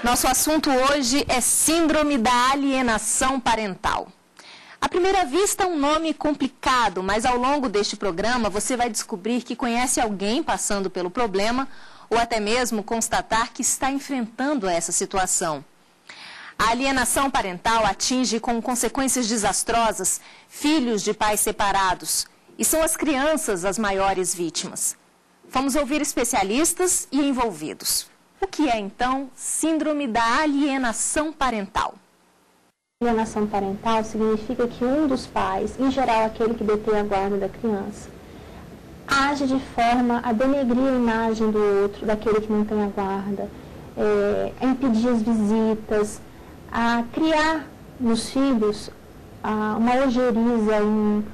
Nosso assunto hoje é síndrome da alienação parental. À primeira vista é um nome complicado, mas ao longo deste programa você vai descobrir que conhece alguém passando pelo problema ou até mesmo constatar que está enfrentando essa situação. A alienação parental atinge com consequências desastrosas filhos de pais separados e são as crianças as maiores vítimas. Vamos ouvir especialistas e envolvidos. O que é, então, síndrome da alienação parental? Alienação parental significa que um dos pais, em geral aquele que detém a guarda da criança, age de forma a denegrir a imagem do outro, daquele que não tem a guarda, a impedir as visitas, a criar nos filhos uma ojeriza, um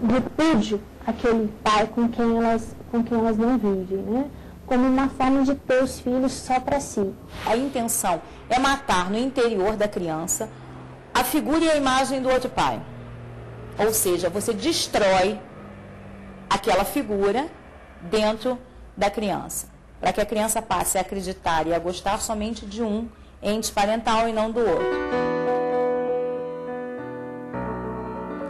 repúdio àquele pai com quem elas não vivem, né? Como uma forma de ter os filhos só para si. A intenção é matar no interior da criança a figura e a imagem do outro pai. Ou seja, você destrói aquela figura dentro da criança, para que a criança passe a acreditar e a gostar somente de um ente parental e não do outro.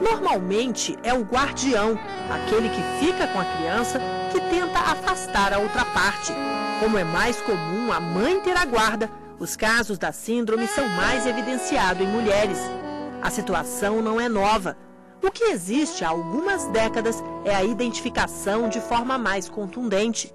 Normalmente é o guardião, aquele que fica com a criança, que tenta afastar a outra parte. Como é mais comum a mãe ter a guarda, os casos da síndrome são mais evidenciados em mulheres. A situação não é nova. O que existe há algumas décadas é a identificação de forma mais contundente.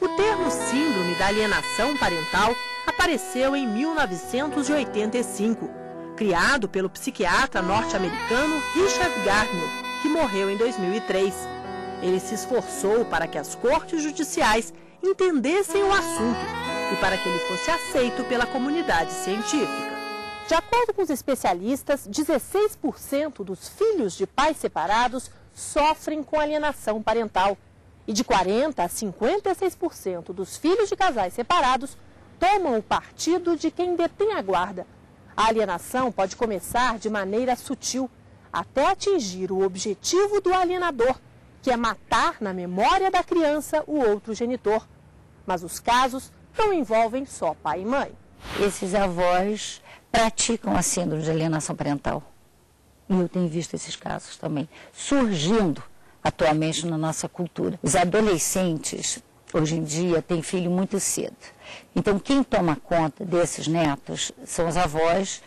O termo síndrome da alienação parental apareceu em 1985, criado pelo psiquiatra norte-americano Richard Gardner, que morreu em 2003. Ele se esforçou para que as cortes judiciais entendessem o assunto e para que ele fosse aceito pela comunidade científica. De acordo com os especialistas, 16% dos filhos de pais separados sofrem com alienação parental. E de 40% a 56% dos filhos de casais separados tomam o partido de quem detém a guarda. A alienação pode começar de maneira sutil, até atingir o objetivo do alienador, que é matar na memória da criança o outro genitor. Mas os casos não envolvem só pai e mãe. Esses avós praticam a síndrome de alienação parental. E eu tenho visto esses casos também surgindo atualmente na nossa cultura. Os adolescentes, hoje em dia, têm filho muito cedo. Então, quem toma conta desses netos são os avós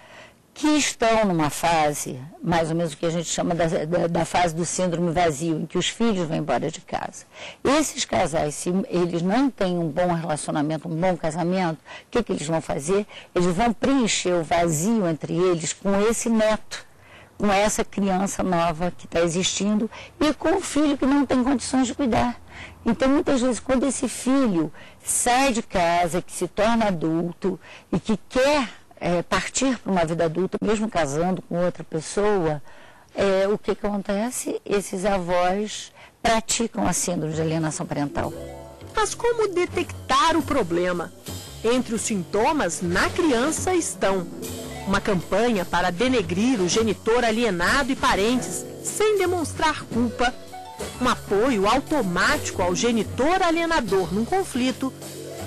que estão numa fase, mais ou menos o que a gente chama da fase do síndrome vazio, em que os filhos vão embora de casa. Esses casais, se eles não têm um bom relacionamento, um bom casamento, o que eles vão fazer? Eles vão preencher o vazio entre eles com esse neto, com essa criança nova que está existindo e com o filho que não tem condições de cuidar. Então, muitas vezes, quando esse filho sai de casa, que se torna adulto e que quer partir para uma vida adulta, mesmo casando com outra pessoa, o que acontece? Esses avós praticam a síndrome de alienação parental. Mas como detectar o problema? Entre os sintomas na criança estão uma campanha para denegrir o genitor alienado e parentes sem demonstrar culpa, um apoio automático ao genitor alienador num conflito,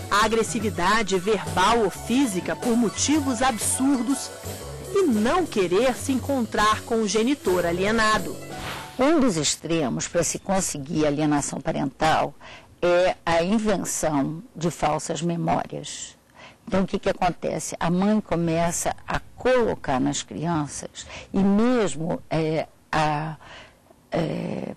a agressividade verbal ou física por motivos absurdos e não querer se encontrar com o genitor alienado. Um dos extremos para se conseguir alienação parental é a invenção de falsas memórias. Então, o que acontece? A mãe começa a colocar nas crianças e mesmo a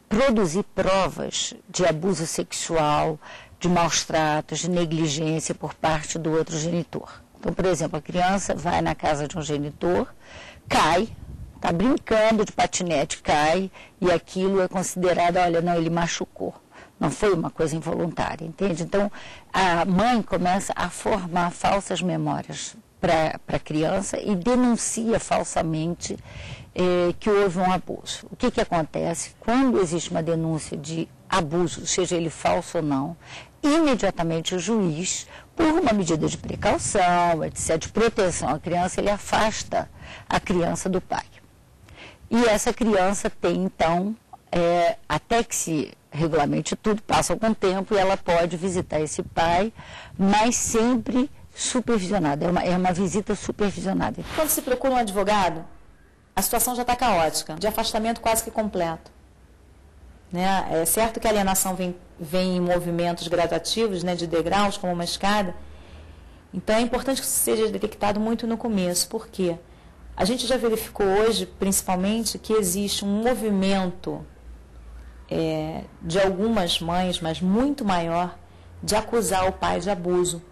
produzir provas de abuso sexual, de maus tratos, de negligência por parte do outro genitor. Então, por exemplo, a criança vai na casa de um genitor, cai, está brincando de patinete, cai, e aquilo é considerado, olha, não, ele machucou. Não foi uma coisa involuntária, entende? Então, a mãe começa a formar falsas memórias para a criança e denuncia falsamente que houve um abuso. O que acontece? Quando existe uma denúncia de abuso, seja ele falso ou não, imediatamente o juiz, por uma medida de precaução, etc., de proteção à criança, ele afasta a criança do pai. E essa criança tem, então, até que se regulamente tudo, passa algum tempo e ela pode visitar esse pai, mas sempre supervisionada, é uma visita supervisionada. Quando se procura um advogado, a situação já está caótica, de afastamento quase que completo. Né? É certo que a alienação vem em movimentos gradativos, né, de degraus, como uma escada. Então é importante que isso seja detectado muito no começo. Por quê? A gente já verificou hoje, principalmente, que existe um movimento de algumas mães, mas muito maior, de acusar o pai de abuso.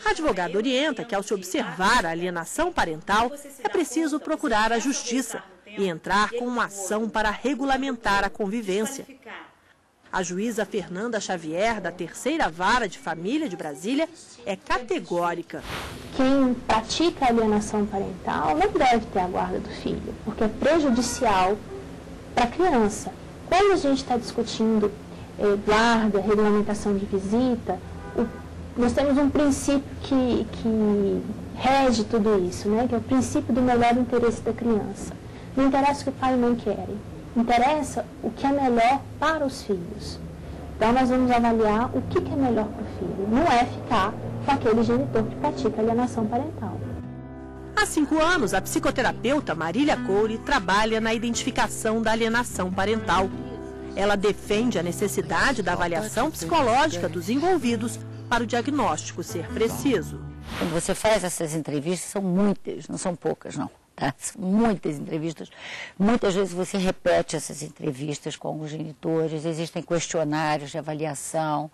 A advogada orienta que, ao se observar a alienação parental, é preciso procurar a justiça e entrar com uma ação para regulamentar a convivência. A juíza Fernanda Xavier, da 3ª Vara de Família de Brasília, é categórica. Quem pratica a alienação parental não deve ter a guarda do filho, porque é prejudicial para a criança. Quando a gente está discutindo guarda, regulamentação de visita, nós temos um princípio que rege tudo isso, né? Que é o princípio do melhor interesse da criança. Não interessa o que o pai e a mãe querem, interessa o que é melhor para os filhos. Então nós vamos avaliar o que é melhor para o filho, não é ficar com aquele genitor que pratica alienação parental. Há 5 anos, a psicoterapeuta Marília Coure trabalha na identificação da alienação parental. Ela defende a necessidade da avaliação psicológica dos envolvidos para o diagnóstico ser preciso. Quando você faz essas entrevistas, são muitas, não são poucas não, tá? São muitas entrevistas. Muitas vezes você repete essas entrevistas com os genitores, existem questionários de avaliação,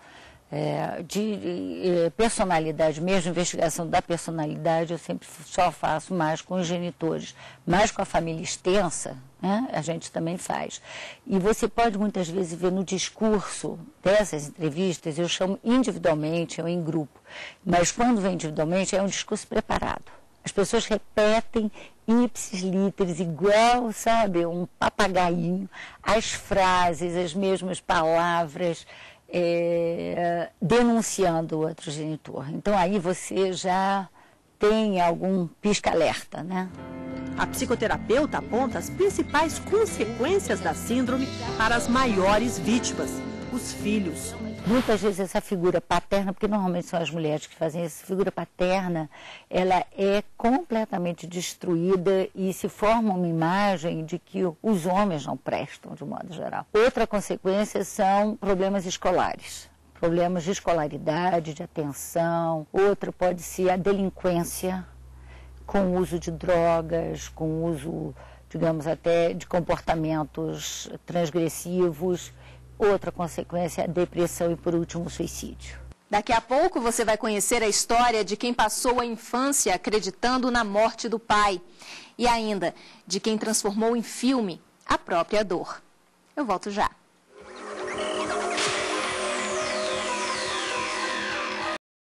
de personalidade, mesmo investigação da personalidade, eu sempre só faço mais com os genitores, mais com a família extensa, né, a gente também faz. E você pode muitas vezes ver no discurso dessas entrevistas, eu chamo individualmente ou em grupo, mas quando vem individualmente é um discurso preparado. As pessoas repetem ipsis literis, igual, sabe, um papagainho, as frases, as mesmas palavras, denunciando o outro genitor. Então aí você já tem algum pisca-alerta, né? A psicoterapeuta aponta as principais consequências da síndrome para as maiores vítimas, os filhos. Muitas vezes essa figura paterna, porque normalmente são as mulheres que fazem essa figura paterna, ela é completamente destruída e se forma uma imagem de que os homens não prestam, de modo geral. Outra consequência são problemas escolares, problemas de escolaridade, de atenção. Outra pode ser a delinquência, com o uso de drogas, com o uso, digamos, até de comportamentos transgressivos. Outra consequência é a depressão e, por último, o suicídio. Daqui a pouco você vai conhecer a história de quem passou a infância acreditando na morte do pai. E ainda, de quem transformou em filme a própria dor. Eu volto já.